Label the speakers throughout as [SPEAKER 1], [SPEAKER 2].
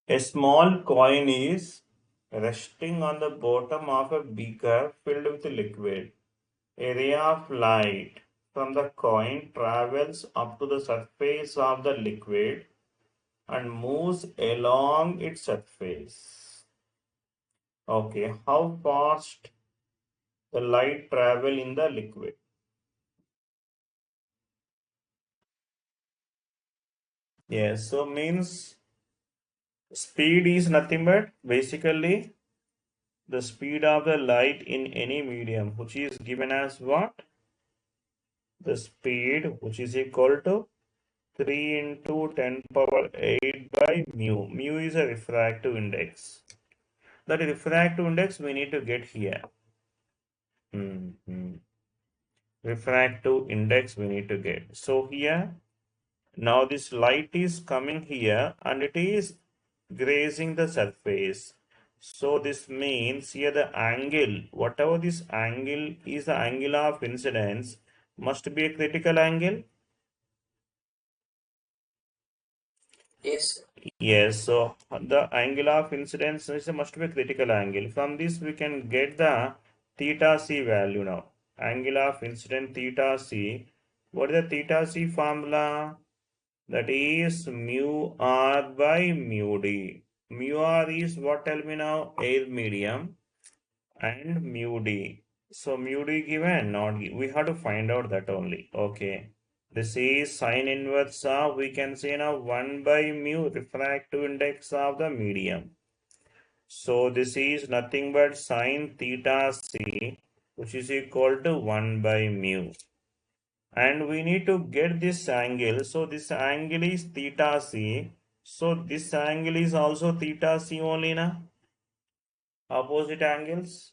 [SPEAKER 1] A small coin is resting on the bottom of a beaker filled with liquid. A ray of light from the coin travels up to the surface of the liquid and moves along its surface. Okay, how fast the light travel in the liquid? Yes, so means speed is nothing but basically the speed of the light in any medium, which is given as what? The speed, which is equal to 3 into 10 power 8 by mu. Mu is a refractive index. That refractive index we need to get here. Refractive index we need to get. So here, now this light is coming here and it is grazing the surface. So this means here the angle, whatever this angle is, the angle of incidence must be a critical angle.
[SPEAKER 2] Yes.
[SPEAKER 1] Yes, so the angle of incidence is must be a critical angle. From this we can get the theta c value now. Angle of incidence theta c. What is the theta c formula? That is mu r by mu d. Mu r is what, tell me now? Air medium, and mu d. So mu d given, not given. We have to find out that only. Okay. This is sine inverse of, we can say now, 1 by mu refractive index of the medium. So this is nothing but sine theta c, which is equal to 1 by mu. And we need to get this angle. So this angle is theta c. So this angle is also theta c only, na? Opposite angles.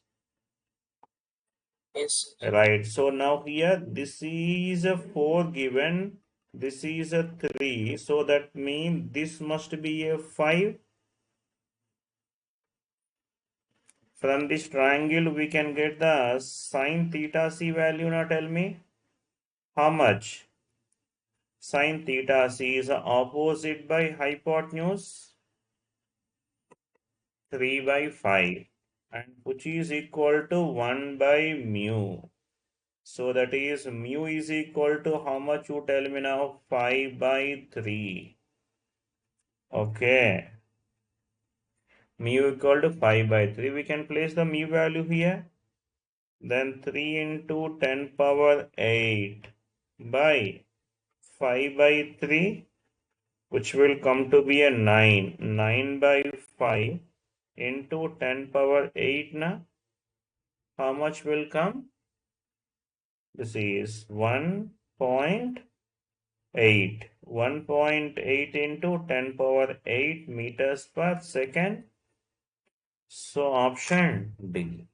[SPEAKER 2] Yes.
[SPEAKER 1] Right. So now here this is a 4 given. This is a 3. So that means this must be a 5. From this triangle we can get the sine theta c value. Now tell me how much? Sine theta c is opposite by hypotenuse 3 by 5, and which is equal to 1 by mu. So that is mu is equal to how much, you tell me now? 5 by 3. Okay. Mu equal to 5 by 3. We can place the mu value here. Then 3 into 10 power 8 by 5 by 3, which will come to be a 9. 9 by 5 into 10 power 8 na. How much will come? This is 1.8. 1.8 into 10 power 8 meters per second. So option D.